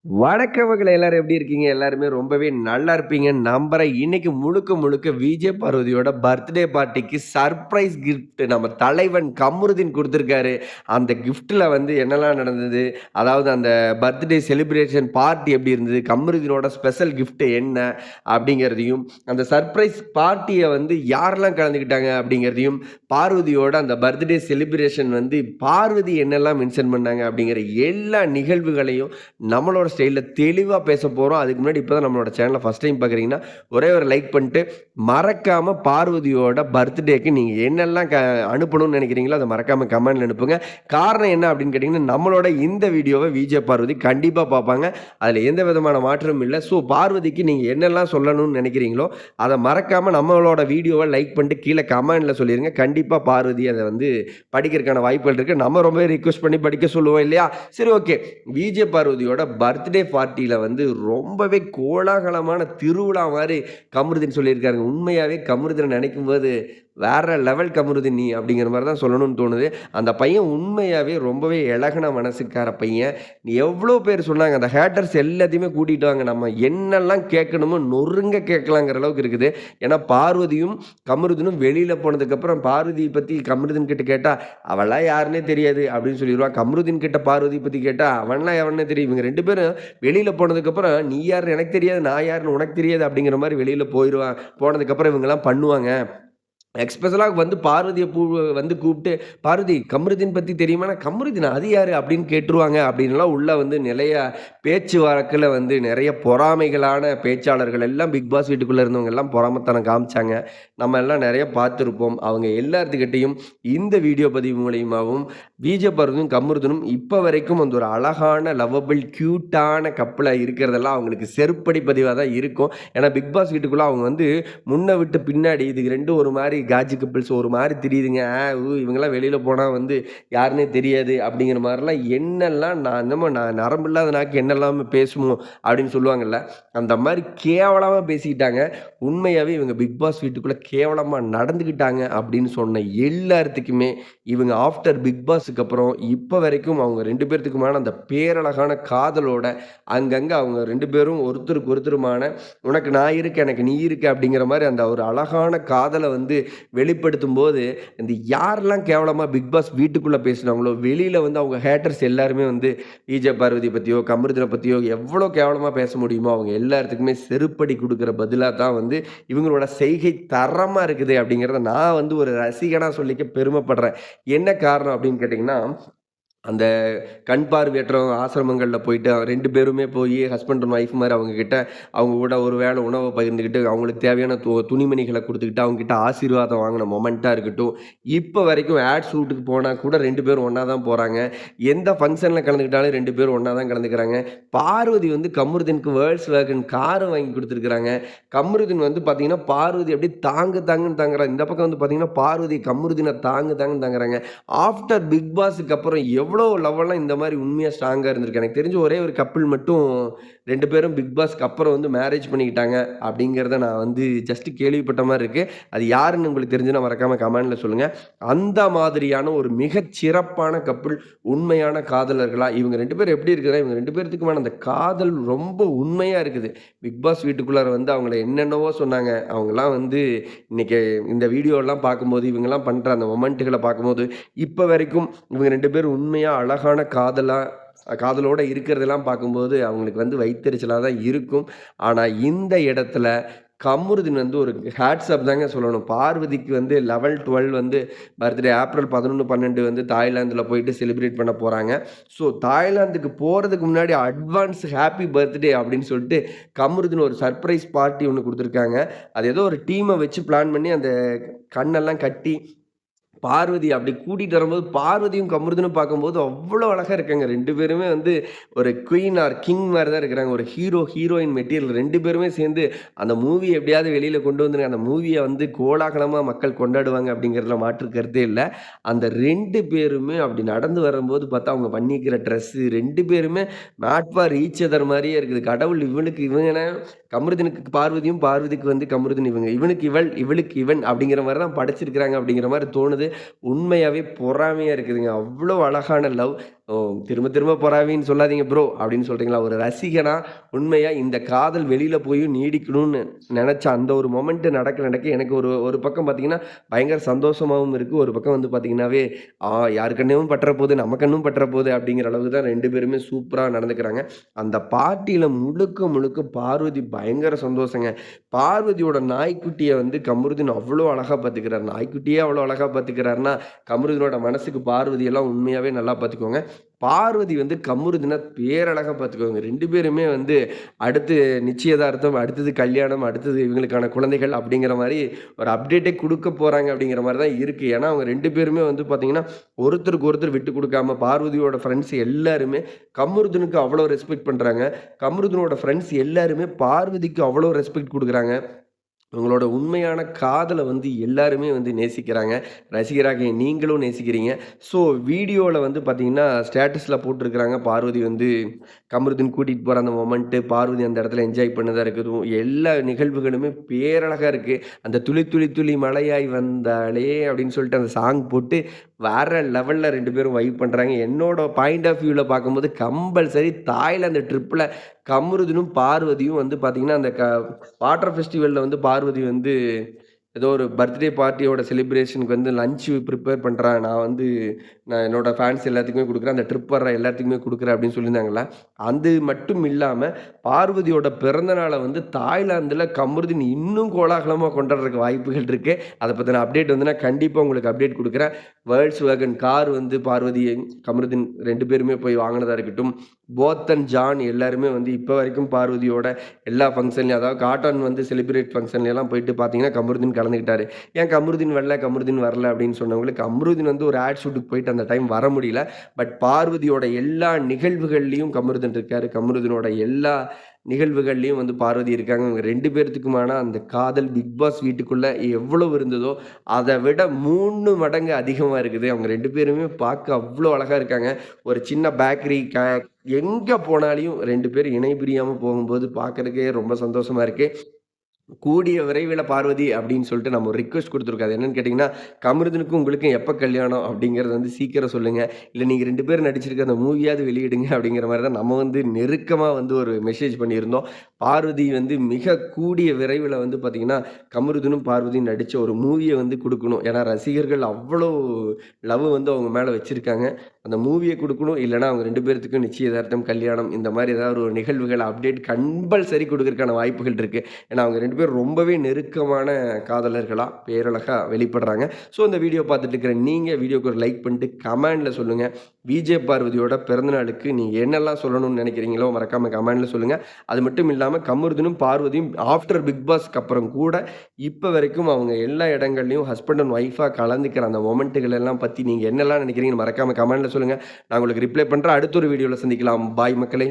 வணக்கம் மக்களே! எல்லாரும் எப்படி இருக்கீங்க? எல்லாருமே ரொம்பவே நல்லா இருப்பீங்கன்னு நம்புறேன். இன்னைக்கு முழுக்க முழுக்க விஜய் பார்வதியோட பர்த்டே பார்ட்டிக்கு சர்ப்ரைஸ் கிஃப்ட் நம்ம தலைவன் கமருதீன் குடுத்திருக்காரு. அந்த கிஃப்ட்ல வந்து என்னலாம் நடந்தது? அதாவது அந்த பர்த்டே செலிப்ரேஷன் பார்ட்டி எப்படி இருந்தது? கமருதீனோட ஸ்பெஷல் கிஃப்ட் என்ன? அப்படிங்கிறதையும், அந்த சர்ப்ரைஸ் பார்ட்டிய வந்து யாரெல்லாம் கலந்துக்கிட்டாங்க? அப்படிங்கிறதையும், பார்வதியோட அந்த பர்த்டே செலிப்ரேஷன் வந்து பார்வதி என்னெல்லாம் மென்ஷன் பண்ணாங்க? அப்படிங்கிற எல்லா நிகழ்வுகளையும் நம்மளோட ஸ்டைல்ல தெளிவா பேசப் போறோம். அதுக்கு முன்னாடி இப்ப தான் நம்மளோட சேனல ஃபர்ஸ்ட் டைம் பார்க்குறீங்கன்னா, ஒரே ஒரு லைக் பண்ணிட்டு, மறக்காம பார்வதியோட பர்த்டேக்கு நீங்க என்னெல்லாம் அனுப்பணும்னு நெனைக்கிறீங்களோ, அத மறக்காம கமெண்ட்ல அனுப்புங்க. காரணம் என்ன அப்படின்னு கேட்டீங்கன்னா, நம்மளோட இந்த வீடியோவ விஜே பார்வதி கண்டிப்பா பார்ப்பாங்க. அதுல எந்த விதமான மாற்றமும் இல்ல. ஸோ பார்வதிக்கு நீங்க என்னெல்லாம் சொல்லணும்னு நெனைக்கிறீங்களோ, அத மறக்காம நம்மளோட வீடியோவ லைக் பண்ணிட்டு கீழ கமெண்ட்ல சொல்லிருங்க. கண்டிப்பா பார்வதி அத வந்து படிக்கிறதுக்கான வாய்ப்புகள் இருக்கு. நம்ம ரொம்பவே ரிக்வெஸ்ட் பண்ணி படிக்க சொல்லுவோம் இல்லையா? சரி ஓகே. விஜே பார்வதியோட பர்த்டே பார்ட்டியில வந்து ரொம்பவே கோலாகலமான திருவிழா மாரி கமருதீன் சொல்லியிருக்காருங்க. உண்மையாவே கமருதீன நெனைக்கும்போது, வேற லெவல் கமருதீன் நீ அப்படிங்கிற மாரி தான் சொல்லணும்னு தோணுது. அந்த பையன் உண்மையாவே ரொம்பவே இளகுன மனசுக்கார பையன். எவ்வளோ பேர் சொன்னாங்க. அந்த ஹேட்டர்ஸ் எல்லாத்தையுமே கூட்டிட்டு வாங்க. நம்ம என்னெல்லாம் கேட்கணுமோ நொறுங்க கேட்கலாங்கிற அளவுக்கு இருக்குது. ஏன்னா பார்வதியும், கமருதீனும் வெளியில போனதுக்கப்புறம் பார்வதிய பத்தி கமருதீன் கிட்ட கேட்டா, "அவள்லாம் யாருன்னே தெரியாது" அப்படின்னு சொல்லிருவான். கமருதீன் கிட்ட பார்வதி பத்தி கேட்டா, "அவன்லாம் எவன்னே தெரியும்." இவங்க 2 பேரும் வெளியில போனதுக்கப்புறம், "நீ யாருன்னு எனக்கு தெரியாது, நான் யாருன்னு உனக்கு தெரியாது" அப்படிங்கிற மாரி வெளியில போனதுக்கப்புறம் இவங்கலாம் பண்ணுவாங்க. எக்ஸ்பெஷலா வந்து பார்வதிய வந்து கூப்ட்டு, "பார்வதி கமருதீன் பத்தி தெரியுமானா?" "கமருதீனா? அது யாரு?" அப்படின்னு கேட்டுருவாங்க. அப்படின்லாம் உள்ள வந்து நிறைய பேச்சு வழக்குல வந்து நெறைய பொறாமைகளான பேச்சாளர்கள் எல்லாம் பிக் பாஸ் வீட்டுக்குள்ள இருந்தவங்க எல்லாம் பொறாமைத்தனம் காமிச்சாங்க. நம்ம எல்லாம் நெறைய பார்த்திருப்போம். அவங்க எல்லாத்துக்கிட்டயும் இந்த வீடியோ பதிவு மூலியமாவும் விஜே பார்வதியும், கமருதீனும் இப்ப வரைக்கும் வந்து ஒரு அழகான, லவ்வபிள், கியூட்டான கப்புலா இருக்கிறதெல்லாம் அவங்களுக்கு செருப்படி பதிவா தான் இருக்கும். ஏன்னா பிக் பாஸ் வீட்டுக்குள்ள அவங்க வந்து முன்ன விட்டு பின்னாடி இதுக்கு 2ம் ஒரு மாரி காஜி கப்பிள்ஸ் ஒரு மாரி திரியுதுங்க. இவங்கலாம் வெளியில போனா வந்து யாருன்னே தெரியாது அப்படிங்கிற மாரிலாம் என்னெல்லாம் நான் என்னமோ நரம்பில்லாத நாக்கு என்னெல்லாமோ பேசுமோ அப்படின்னு சொல்லுவாங்கல்ல. அந்த மாரி கேவலமா பேசிக்கிட்டாங்க. உண்மையாவே இவங்க பிக் பாஸ் வீட்டுக்குள்ள கேவலமா நடந்துக்கிட்டாங்க அப்படின்னு சொன்ன எல்லாத்துக்குமே இவங்க ஆஃப்டர் பிக் பாஸ்க்கு அப்புறம் இப்ப வரைக்கும் அவங்க 2 பேத்துக்குமான அந்த பேரழகான காதலோட அங்கங்க அவங்க 2 பேரும் ஒருத்தருக்கு ஒருத்தருமான உனக்கு நான் இருக்கேன், எனக்கு நீ இருக்க அப்படிங்கிற மாரி அந்த ஒரு அழகான காதல வந்து வெளிப்படுத்தும்போது, இந்த யாரெல்லாம் கேவலமா பிக் பாஸ் வீட்டுக்குள்ள பேசினாங்களோ, வெளியில வந்து அவங்க ஹேட்டர்ஸ் எல்லாருமே வந்து விஜே பார்வதி பத்தியோ, கமருதீன பத்தியோ எவ்வளோ கேவலமா பேச முடியுமோ, அவங்க எல்லாத்துக்குமே செருப்படி குடுக்குற பதிலா தான் வந்து இவங்களோட செய்கை தரமா இருக்குது அப்படிங்கிறத நான் வந்து ஒரு ரசிகனா சொல்லிக்க பெருமைப்படுறேன். என்ன காரணம் அப்படின்னு கேட்டீங்கன்னா, அந்த கண் பார்வையற்றவங்க ஆசிரமங்கள்ல போயிட்டு 2 பேருமே போயி ஹஸ்பண்ட் அண்ட் ஒய்ஃப் மாரி அவங்க கிட்ட அவங்க கூட ஒரு வேள உணவ பகிர்ந்துக்கிட்டு, அவங்களுக்கு தேவையான துணிமணிகள குடுத்துக்கிட்டு, அவங்க கிட்ட ஆசீர்வாதம் வாங்குன மொமெண்ட்டா இருக்கட்டும். இப்ப வரைக்கும் ஆட் ஷூட்டுக்கு போனா கூட 2 பேரும் ஒண்ணா தான் போறாங்க. எந்த ஃபங்ஷன்ல கலந்துக்கிட்டாலும் 2 பேரும் ஒண்ணா தான் கலந்துக்கிறாங்க. பார்வதி வந்து கமருதீனுக்கு வேர்ல்ட்ஸ் வேகன் கார் வாங்கி குடுத்துருக்காங்க. கமருதீன் வந்து பார்த்தீங்கன்னா, பார்வதி அப்படியே தாங்கு தாங்குன்னு தாங்குறாங்க. இந்த பக்கம் வந்து பார்த்தீங்கன்னா, பார்வதி கமருதீன தாங்கு தாங்குன்னு தாங்குறாங்க. ஆஃப்டர் பிக் பாஸ்க்கு அப்புறம் எவ்வளோ லவ்வெல்லாம் இந்த மாரி உண்மையா ஸ்ட்ராங்கா இருந்திருக்கு. எனக்கு தெரிஞ்சு ஒரே ஒரு கப்பிள் மட்டும் 2 பேரும் பிக் பாஸ்க்கு அப்புறம் வந்து மேரேஜ் பண்ணிக்கிட்டாங்க அப்படிங்கிறத நான் வந்து ஜஸ்ட் கேள்விப்பட்ட மாரி இருக்கு. அது யாருன்னு உங்களுக்கு தெரிஞ்சுனா மறக்காம கமெண்ட்ல சொல்லுங்க. அந்த மாதிரியான ஒரு மிகச் சிறப்பான கப்பிள், உண்மையான காதலர்களா இவங்க 2 பேரும் எப்படி இருக்குதுன்னா, இவங்க 2 பேத்துக்குமான அந்த காதல் ரொம்ப உண்மையா இருக்குது. பிக் பாஸ் வீட்டுக்குள்ளார வந்து அவங்கள என்னென்னவோ சொன்னாங்க. அவங்கலாம் வந்து இன்னைக்கு இந்த வீடியோலாம் பார்க்கும்போது, இவங்கலாம் பண்ற அந்த மொமெண்ட்டுகள பார்க்கும்போது, இப்ப வரைக்கும் இவங்க 2 பேரும் உண்மையா அழகான காதலோட இருக்கிறதெல்லாம் பார்க்கும்போது, அவங்களுக்கு வந்து வயித்தெரிச்சலா தான் இருக்கும். ஆனா இந்த இடத்துல கமருதீன் வந்து ஒரு ஹேட்ஸ் ஆஃப் தாங்க சொல்லணும். பார்வதிக்கு வந்து லெவல் 12 வந்து பர்த்டே ஏப்ரல் 11, 12 வந்து தாய்லாந்துல போயிட்டு செலிப்ரேட் பண்ண போறாங்க. ஸோ தாய்லாந்துக்கு போறதுக்கு முன்னாடி அட்வான்ஸ் ஹேப்பி பர்த்டே அப்படின்னு சொல்லிட்டு கமருதீன் ஒரு சர்ப்ரைஸ் பார்ட்டி ஒண்ணு குடுத்துருக்காங்க. அது ஏதோ ஒரு டீம வச்சு பிளான் பண்ணி அந்த கண்ணெல்லாம் கட்டி பார்வதி அப்படி கூட்டிட்டு வரும்போது, பார்வதியும் கமருதீனும் பார்க்கும்போது அவ்வளோ அழகா இருக்காங்க. 2 பேருமே வந்து ஒரு குயின் ஆர் கிங் மாரி தான் இருக்கிறாங்க. ஒரு ஹீரோ, ஹீரோயின் மெட்டீரியல் 2 பேருமே சேர்ந்து அந்த மூவி எப்படியாவது வெளியில கொண்டு வந்துருங்க. அந்த மூவிய வந்து கோலாகலமா மக்கள் கொண்டாடுவாங்க அப்படிங்கிறதுல மாற்று கருத்தே இல்ல. அந்த 2 பேருமே அப்படி நடந்து வரும்போது பார்த்தா, அவங்க பண்ணியிருக்கிற ட்ரெஸ்ஸு 2 பேருமே மேட் ஃபார் ஈச் அதர் மாரியே இருக்குது. கடவுள் இவனுக்கு இவன கமருதீனுக்கு பார்வதியும், பார்வதிக்கு வந்து கமருதீன் இவங்க. இவனுக்கு இவள், இவளுக்கு இவன் அப்படிங்கிற மாரி தான் படைச்சிருக்கிறாங்க அப்படிங்கிற மாரி தோணுது. உண்மையாவே பொறாமையா இருக்குதுங்க. அவ்ளோ அழகான லவ். ஓ! திரும்ப திரும்ப பொறாமைன்னு சொல்லாதீங்க ப்ரோ அப்படின்னு சொல்றீங்களா? ஒரு ரசிகனா உண்மையா இந்த காதல் வெளியில போயும் நீடிக்கணும்னு நெனச்ச அந்த ஒரு மொமெண்ட் நடக்க எனக்கு ஒரு ஒரு பக்கம் பார்த்தீங்கன்னா, பயங்கர சந்தோஷமாவும் இருக்கு. ஒரு பக்கம் வந்து பார்த்தீங்கன்னாவே, ஆ யார் கண்ணும் பற்ற போது, நம்ம கண்ணும் பற்ற போது அப்படிங்கிற அளவுக்கு தான் 2 பேருமே சூப்பரா நடந்துக்கிறாங்க. அந்த பார்ட்டியில முழுக்க முழுக்க பார்வதி பயங்கர சந்தோஷங்க. பார்வதியோட நாய்க்குட்டிய வந்து கமருதீன் அவ்ளோ அழகா பாத்துக்கிறாரு. நாய்க்குட்டியே அவ்ளோ அழகா பாத்துக்கிறாருன்னா, கமருதீனோட மனசுக்கு பார்வதி எல்லாம் உண்மையாவே நல்லா பாத்துக்குவாங்க. பார்வதி வந்து கம்முறுதினா பேரழகா பார்த்துக்கோங்க. 2 பேருமே வந்து அடுத்து நிச்சயதார்த்தம், அடுத்தது கல்யாணம், அடுத்தது இவங்களுக்கான குழந்தைகள் அப்படிங்கிற மாரி ஒரு அப்டேட்டே குடுக்க போறாங்க அப்படிங்கிற மாரி தான் இருக்கு. ஏன்னா, அவங்க 2 பேருமே வந்து பார்த்தீங்கன்னா, ஒருத்தருக்கு ஒருத்தர் விட்டு குடுக்காம பார்வதியோட ஃப்ரெண்ட்ஸ் எல்லாருமே கமருதீனுக்கு அவ்வளோ ரெஸ்பெக்ட் பண்றாங்க. கமருதீனோட ஃப்ரெண்ட்ஸ் எல்லாருமே பார்வதிக்கு அவ்வளோ ரெஸ்பெக்ட் குடுக்குறாங்க. உங்களோட உண்மையான காதல வந்து எல்லாருமே வந்து நேசிக்கிறாங்க. ரசிகராகிய நீங்களும் நேசிக்கிறீங்க. ஸோ வீடியோல வந்து பார்த்தீங்கன்னா, ஸ்டேட்டஸ்ல போட்டிருக்கிறாங்க. பார்வதி வந்து கமருதீன் கூட்டிட்டு போற அந்த மொமெண்ட்டு, பார்வதி அந்த இடத்துல என்ஜாய் பண்ணதா இருக்கட்டும், எல்லா நிகழ்வுகளுமே பேரழகா இருக்கு. அந்த "துளி துளி துளி மழையாய் வந்தாளே" அப்படின்னு சொல்லிட்டு அந்த சாங் போட்டு வேற லெவல்ல 2 பேரும் வைப் பண்றாங்க. என்னோட பாயிண்ட் ஆஃப் வியூல பார்க்கும்போது கம்பல்சரி தாய்லாந்து ட்ரிப்ல கமருதீனும், பார்வதியும் வந்து பார்த்தீங்கன்னா, அந்த வாட்டர் ஃபெஸ்டிவல்ல வந்து பார்வதி வந்து ஏதோ ஒரு பர்த்டே பார்ட்டியோட செலிப்ரேஷனுக்கு வந்து லஞ்ச் ப்ரிப்பேர் பண்றேன். நான் என்னோட ஃபேன்ஸ் எல்லாத்துக்குமே குடுக்குறேன். அந்த ட்ரிப் வர்ற எல்லாத்துக்குமே குடுக்குறேன் அப்படின்னு சொல்லியிருந்தாங்கல்ல. அது மட்டும் இல்லாம பார்வதியோட பிறந்த நாள வந்து தாய்லாந்துல கமருதீன் இன்னும் கோலாகலமா கொண்டாடுறதுக்கு வாய்ப்புகள் இருக்கு. அத பத்தின அப்டேட் வந்து நான் கண்டிப்பா உங்களுக்கு அப்டேட் குடுக்குறேன். வேல்க்ஸ்வேகன் கார் வந்து பார்வதி, கமருதீன் 2 பேருமே போய் வாங்குனதா இருக்கட்டும். போத் அண்ட் ஜான் எல்லாருமே வந்து இப்ப வரைக்கும் பார்வதியோட எல்லா ஃபங்ஷன்லயும் அதாவது காட்டான் வந்து செலிப்ரேட் ஃபங்ஷன்லலாம் போயிட்டு பார்த்தீங்கன்னா, கமருதீன் கலந்துக்கிட்டாரு. ஏன் கமருதீன் வரல, கமருதீன் வரல அப்படின்னு சொன்னவங்களுக்கு, கமருதீன் வந்து ஒரு ஆட் ஷூட்டுக்கு போயிட்டு அந்த டைம் வர முடியல. பட் பார்வதியோட எல்லா நிகழ்வுகள்லயும் கமருதீன் இருக்காரு. கமருதீனோட எல்லா நிகழ்வுகள்லயும் வந்து பார்வதி இருக்காங்க. இவங்க 2 பேத்துக்குமான அந்த காதல் பிக் பாஸ் வீட்டுக்குள்ள எவ்வளவு இருந்ததோ, அத விட 3 மடங்கு அதிகமா இருக்குது. அவங்க 2 பேருமே பார்க்க அவ்ளோ அழகா இருக்காங்க. ஒரு சின்ன பேக்கரி எங்க போனாலும் 2 பேரும் இணை பிரியாம போகும்போது பார்க்கறதுக்கே ரொம்ப சந்தோஷமா இருக்கு. கூடிய விரைவில பார்வதி அப்படின்னு சொல்லிட்டு நம்ம ஒரு ரிக்வெஸ்ட் குடுத்துருக்கோம். அது என்னன்னு கேட்டீங்கன்னா, கமருதீனுக்கும் உங்களுக்கும் எப்ப கல்யாணம் அப்படிங்கிறத வந்து சீக்கிரம் சொல்லுங்க. இல்ல நீங்க 2 பேரும் நடிச்சிருக்க அந்த மூவியாவது வெளியிடுங்க அப்படிங்கிற மாரி தான் நம்ம வந்து நெருக்கமா வந்து ஒரு மெசேஜ் பண்ணியிருந்தோம். பார்வதி வந்து மிக கூடிய விரைவில வந்து பார்த்தீங்கன்னா, கமருதீனும் பார்வதியும் நடிச்ச ஒரு மூவிய வந்து குடுக்கணும். ஏன்னா ரசிகர்கள் அவ்வளோ லவ் வந்து அவங்க மேல வச்சிருக்காங்க. அந்த மூவிய குடுக்கணும். இல்லன்னா அவங்க 2 பேத்துக்கும் நிச்சயதார்த்தம், கல்யாணம் இந்த மாரி ஏதாவது ஒரு நிகழ்வுகள் அப்டேட் கம்பல்சரி குடுக்கறதுக்கான வாய்ப்புகள் இருக்கு. ஏன்னா, அவங்க 2 பேரும் ரொம்பவே நெருக்கமான காதலர்களா, பேரழகா வெளிப்படுறாங்க. ஸோ, இந்த வீடியோ பார்த்துட்டு இருக்கிற நீங்க வீடியோக்கு ஒரு லைக் பண்ணிட்டு கமெண்ட்ல சொல்லுங்க. விஜே பார்வதியோட பிறந்த நாளுக்கு நீங்க என்னெல்லாம் சொல்லணும்னு நெனைக்கிறீங்களோ மறக்காம கமெண்ட்ல சொல்லுங்க. அது மட்டும் இல்லாம கமருதீனும், பார்வதியும் ஆஃப்டர் பிக் பாஸ்க்கு அப்புறம் கூட இப்ப வரைக்கும் அவங்க எல்லா இடங்கள்லயும் ஹஸ்பண்ட் அண்ட் ஒய்ஃபா கலந்துக்கிற அந்த மொமெண்ட்டுகள் எல்லாம் பத்தி நீங்க என்னெல்லாம் நெனைக்கிறீங்கன்னு மறக்காம கமெண்ட்ல சொல்லுங்க. நான் உங்களுக்கு ரிப்ளை பண்றேன். அடுத்த ஒரு வீடியோல சந்திக்கலாம். பாய் மக்களே!